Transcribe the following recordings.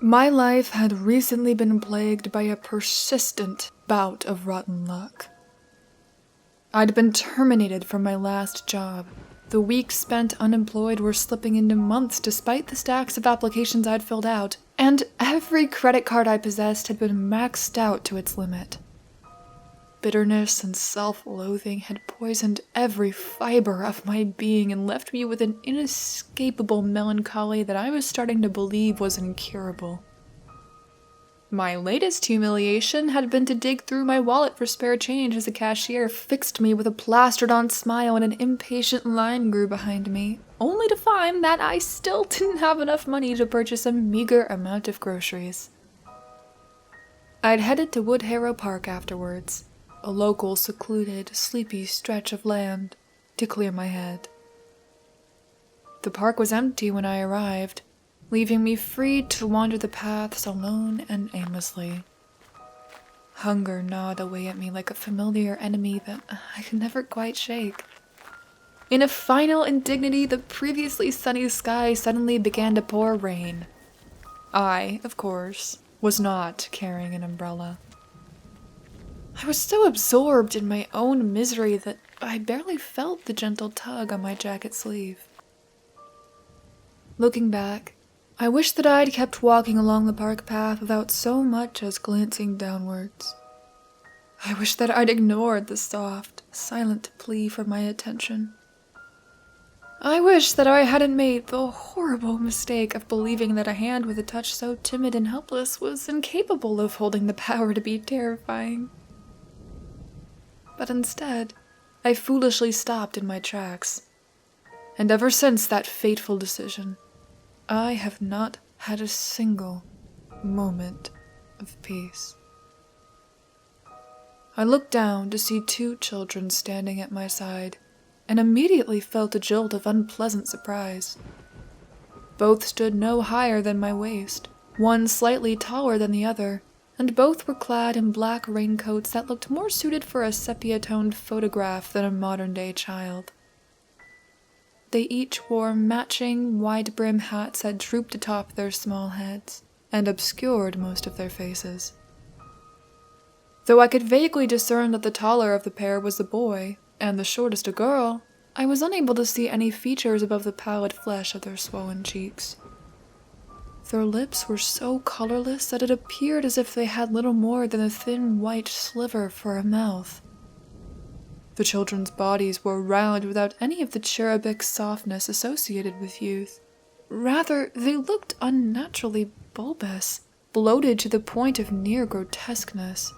My life had recently been plagued by a persistent bout of rotten luck. I'd been terminated from my last job. The weeks spent unemployed were slipping into months despite the stacks of applications I'd filled out, and every credit card I possessed had been maxed out to its limit. Bitterness and self-loathing had poisoned every fiber of my being and left me with an inescapable melancholy that I was starting to believe was incurable. My latest humiliation had been to dig through my wallet for spare change as a cashier fixed me with a plastered-on smile and an impatient line grew behind me, only to find that I still didn't have enough money to purchase a meager amount of groceries. I'd headed to Woodharrow Park afterwards, a local, secluded, sleepy stretch of land, to clear my head. The park was empty when I arrived, leaving me free to wander the paths alone and aimlessly. Hunger gnawed away at me like a familiar enemy that I could never quite shake. In a final indignity, the previously sunny sky suddenly began to pour rain. I, of course, was not carrying an umbrella. I was so absorbed in my own misery that I barely felt the gentle tug on my jacket sleeve. Looking back, I wish that I'd kept walking along the park path without so much as glancing downwards. I wish that I'd ignored the soft, silent plea for my attention. I wish that I hadn't made the horrible mistake of believing that a hand with a touch so timid and helpless was incapable of holding the power to be terrifying. But instead, I foolishly stopped in my tracks. And ever since that fateful decision, I have not had a single moment of peace. I looked down to see 2 children standing at my side, and immediately felt a jolt of unpleasant surprise. Both stood no higher than my waist, one slightly taller than the other, and both were clad in black raincoats that looked more suited for a sepia-toned photograph than a modern-day child. They each wore matching wide-brim hats that drooped atop their small heads, and obscured most of their faces. Though I could vaguely discern that the taller of the pair was a boy, and the shortest a girl, I was unable to see any features above the pallid flesh of their swollen cheeks. Their lips were so colorless that it appeared as if they had little more than a thin white sliver for a mouth. The children's bodies were round without any of the cherubic softness associated with youth. Rather, they looked unnaturally bulbous, bloated to the point of near grotesqueness.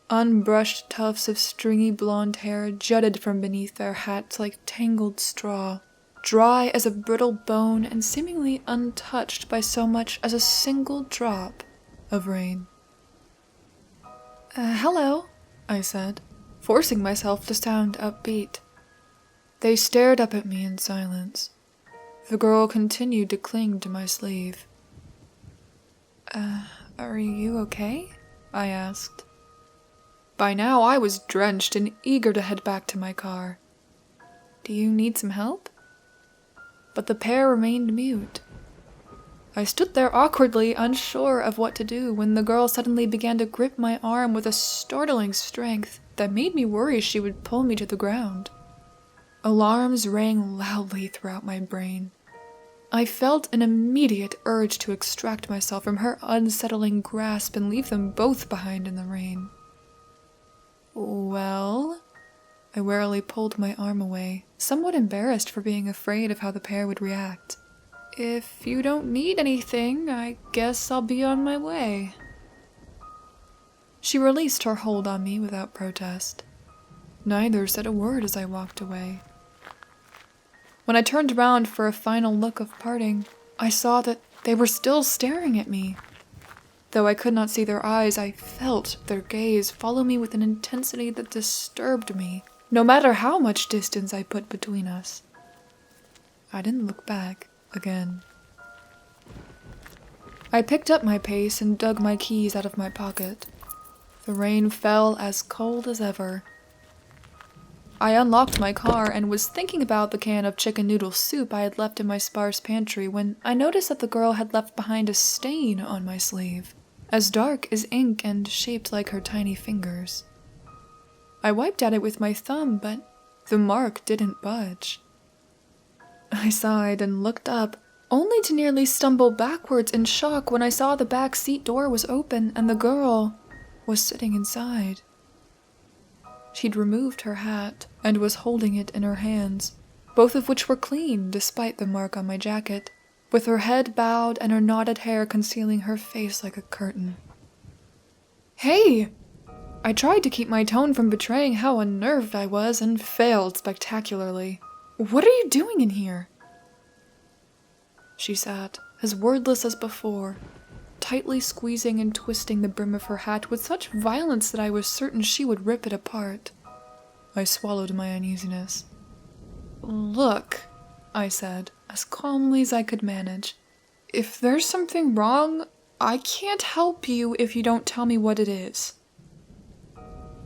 Unbrushed tufts of stringy blonde hair jutted from beneath their hats like tangled straw, dry as a brittle bone and seemingly untouched by so much as a single drop of rain. Hello," I said, forcing myself to sound upbeat. They stared up at me in silence. The girl continued to cling to my sleeve. Are you okay?" I asked. By now I was drenched and eager to head back to my car. "Do you need some help?" But the pair remained mute. I stood there awkwardly, unsure of what to do, when the girl suddenly began to grip my arm with a startling strength that made me worry she would pull me to the ground. Alarms rang loudly throughout my brain. I felt an immediate urge to extract myself from her unsettling grasp and leave them both behind in the rain. "Well?" I warily pulled my arm away, somewhat embarrassed for being afraid of how the pair would react. "If you don't need anything, I guess I'll be on my way." She released her hold on me without protest. Neither said a word as I walked away. When I turned around for a final look of parting, I saw that they were still staring at me. Though I could not see their eyes, I felt their gaze follow me with an intensity that disturbed me, no matter how much distance I put between us. I didn't look back again. I picked up my pace and dug my keys out of my pocket. The rain fell as cold as ever. I unlocked my car and was thinking about the can of chicken noodle soup I had left in my sparse pantry when I noticed that the girl had left behind a stain on my sleeve, as dark as ink and shaped like her tiny fingers. I wiped at it with my thumb, but the mark didn't budge. I sighed and looked up, only to nearly stumble backwards in shock when I saw the back seat door was open and the girl was sitting inside. She'd removed her hat and was holding it in her hands, both of which were clean despite the mark on my jacket, with her head bowed and her knotted hair concealing her face like a curtain. "Hey!" I tried to keep my tone from betraying how unnerved I was and failed spectacularly. "What are you doing in here?" She sat, as wordless as before, tightly squeezing and twisting the brim of her hat with such violence that I was certain she would rip it apart. I swallowed my uneasiness. "Look," I said, as calmly as I could manage. "If there's something wrong, I can't help you if you don't tell me what it is."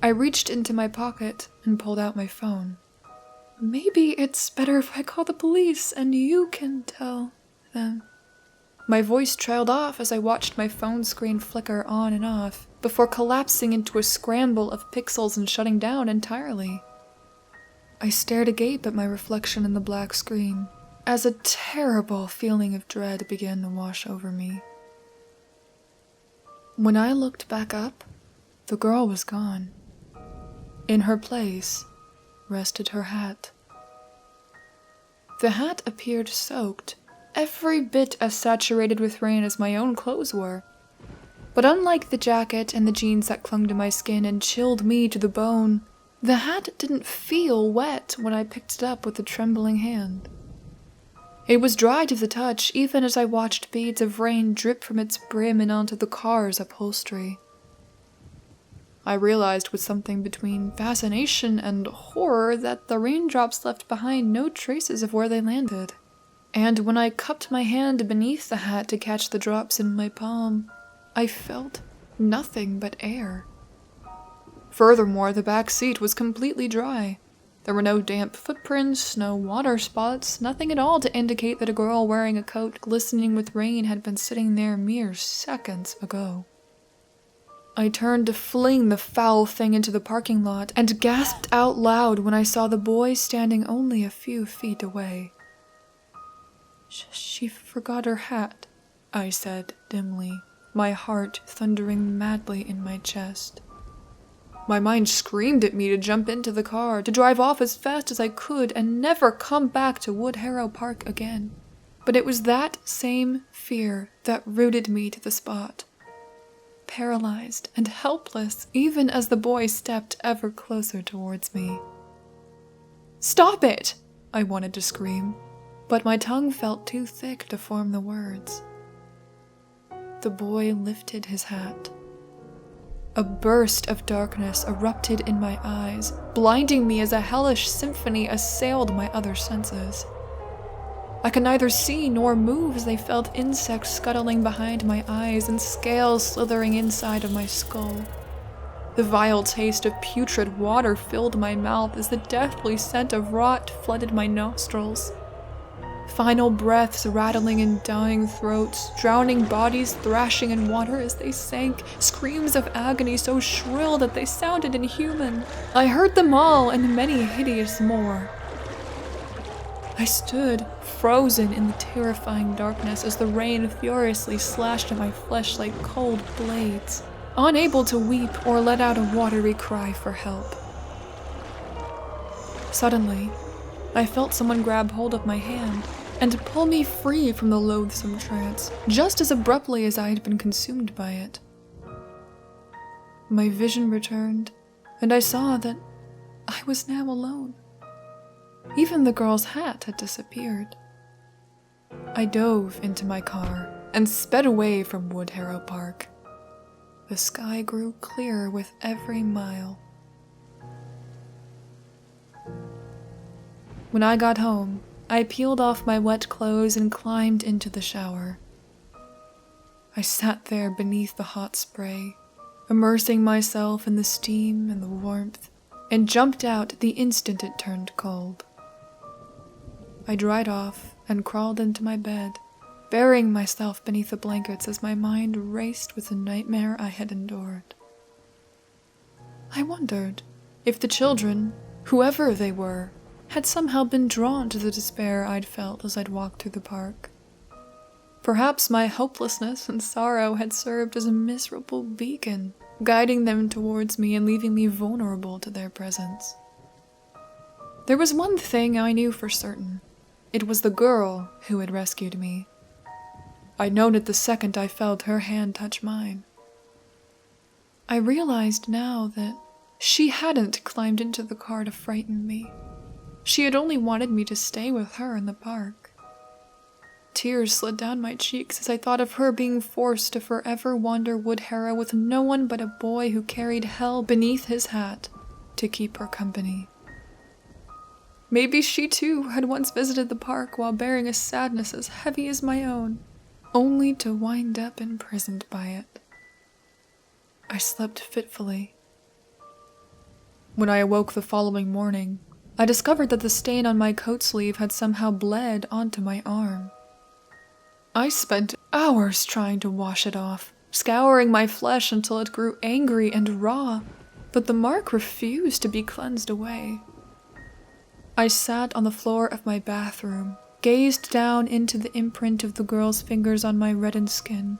I reached into my pocket and pulled out my phone. "Maybe it's better if I call the police and you can tell them." My voice trailed off as I watched my phone screen flicker on and off, before collapsing into a scramble of pixels and shutting down entirely. I stared agape at my reflection in the black screen, as a terrible feeling of dread began to wash over me. When I looked back up, the girl was gone. In her place rested her hat. The hat appeared soaked, every bit as saturated with rain as my own clothes were. But unlike the jacket and the jeans that clung to my skin and chilled me to the bone, the hat didn't feel wet when I picked it up with a trembling hand. It was dry to the touch, even as I watched beads of rain drip from its brim and onto the car's upholstery. I realized with something between fascination and horror that the raindrops left behind no traces of where they landed. And when I cupped my hand beneath the hat to catch the drops in my palm, I felt nothing but air. Furthermore, the back seat was completely dry. There were no damp footprints, no water spots, nothing at all to indicate that a girl wearing a coat glistening with rain had been sitting there mere seconds ago. I turned to fling the foul thing into the parking lot and gasped out loud when I saw the boy standing only a few feet away. "She forgot her hat," I said dimly, my heart thundering madly in my chest. My mind screamed at me to jump into the car, to drive off as fast as I could and never come back to Woodharrow Park again. But it was that same fear that rooted me to the spot. Paralyzed and helpless, even as the boy stepped ever closer towards me. "Stop it!" I wanted to scream, but my tongue felt too thick to form the words. The boy lifted his hat. A burst of darkness erupted in my eyes, blinding me as a hellish symphony assailed my other senses. I could neither see nor move as they felt insects scuttling behind my eyes and scales slithering inside of my skull. The vile taste of putrid water filled my mouth as the deathly scent of rot flooded my nostrils. Final breaths rattling in dying throats, drowning bodies thrashing in water as they sank, screams of agony so shrill that they sounded inhuman. I heard them all and many hideous more. I stood, frozen in the terrifying darkness as the rain furiously slashed at my flesh like cold blades, unable to weep or let out a watery cry for help. Suddenly, I felt someone grab hold of my hand and pull me free from the loathsome trance, just as abruptly as I had been consumed by it. My vision returned, and I saw that I was now alone. Even the girl's hat had disappeared. I dove into my car and sped away from Woodharrow Park. The sky grew clearer with every mile. When I got home, I peeled off my wet clothes and climbed into the shower. I sat there beneath the hot spray, immersing myself in the steam and the warmth, and jumped out the instant it turned cold. I dried off and crawled into my bed, burying myself beneath the blankets as my mind raced with the nightmare I had endured. I wondered if the children, whoever they were, had somehow been drawn to the despair I'd felt as I'd walked through the park. Perhaps my hopelessness and sorrow had served as a miserable beacon, guiding them towards me and leaving me vulnerable to their presence. There was one thing I knew for certain. It was the girl who had rescued me. I'd known it the second I felt her hand touch mine. I realized now that she hadn't climbed into the car to frighten me. She had only wanted me to stay with her in the park. Tears slid down my cheeks as I thought of her being forced to forever wander Woodharrow with no one but a boy who carried hell beneath his hat to keep her company. Maybe she too had once visited the park while bearing a sadness as heavy as my own, only to wind up imprisoned by it. I slept fitfully. When I awoke the following morning, I discovered that the stain on my coat sleeve had somehow bled onto my arm. I spent hours trying to wash it off, scouring my flesh until it grew angry and raw, but the mark refused to be cleansed away. I sat on the floor of my bathroom, gazed down into the imprint of the girl's fingers on my reddened skin,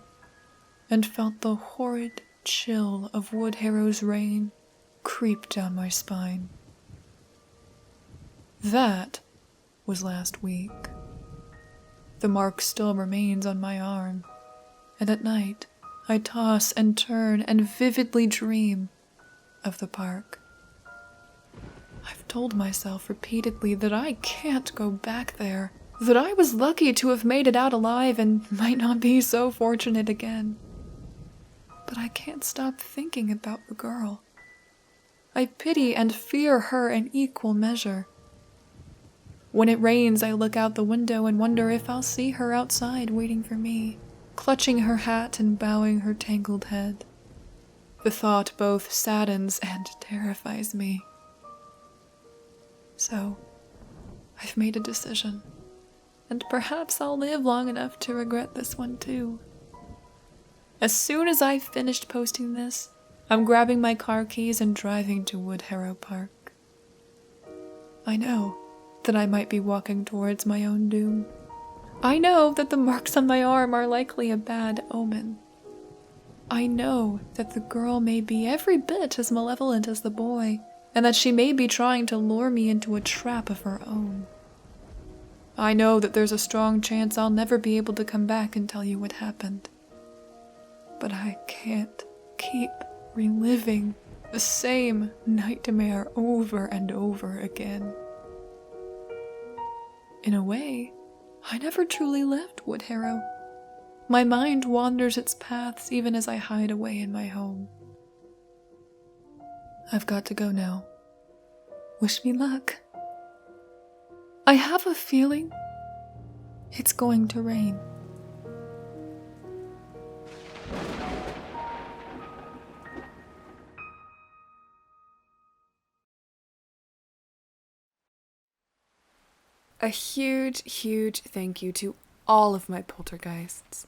and felt the horrid chill of Woodharrow's rain creep down my spine. That was last week. The mark still remains on my arm, and at night I toss and turn and vividly dream of the park. I've told myself repeatedly that I can't go back there, that I was lucky to have made it out alive and might not be so fortunate again. But I can't stop thinking about the girl. I pity and fear her in equal measure. When it rains, I look out the window and wonder if I'll see her outside waiting for me, clutching her hat and bowing her tangled head. The thought both saddens and terrifies me. So, I've made a decision, and perhaps I'll live long enough to regret this one too. As soon as I've finished posting this, I'm grabbing my car keys and driving to Woodharrow Park. I know that I might be walking towards my own doom. I know that the marks on my arm are likely a bad omen. I know that the girl may be every bit as malevolent as the boy, and that she may be trying to lure me into a trap of her own. I know that there's a strong chance I'll never be able to come back and tell you what happened. But I can't keep reliving the same nightmare over and over again. In a way, I never truly left Woodharrow. My mind wanders its paths even as I hide away in my home. I've got to go now. Wish me luck. I have a feeling it's going to rain. A huge thank you to all of my poltergeists.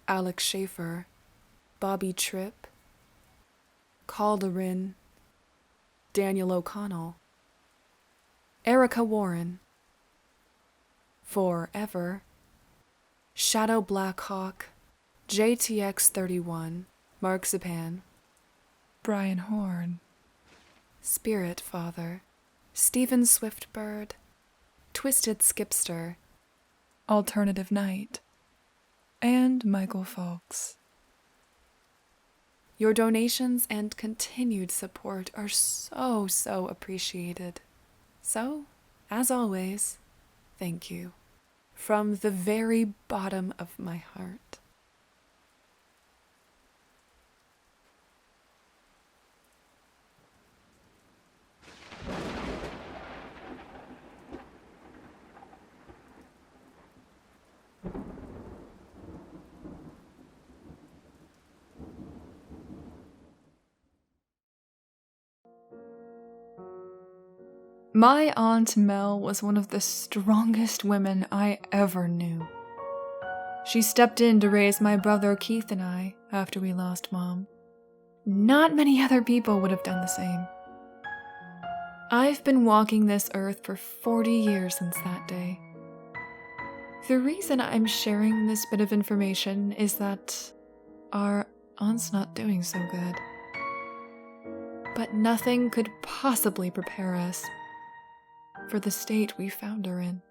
Alex Schaefer, Bobby Tripp, Calderin, Daniel O'Connell, Erica Warren, Forever, Shadow Blackhawk, JTX31, Mark Zapan, Brian Horn, Spirit Father, Stephen Swiftbird, Twisted Skipster, Alternative Night, and Michael Folks. Your donations and continued support are so appreciated. So, as always, thank you. From the very bottom of my heart. My Aunt Mel was one of the strongest women I ever knew. She stepped in to raise my brother Keith and I after we lost Mom. Not many other people would have done the same. I've been walking this earth for 40 years since that day. The reason I'm sharing this bit of information is that our aunt's not doing so good. But nothing could possibly prepare us for the state we found her in.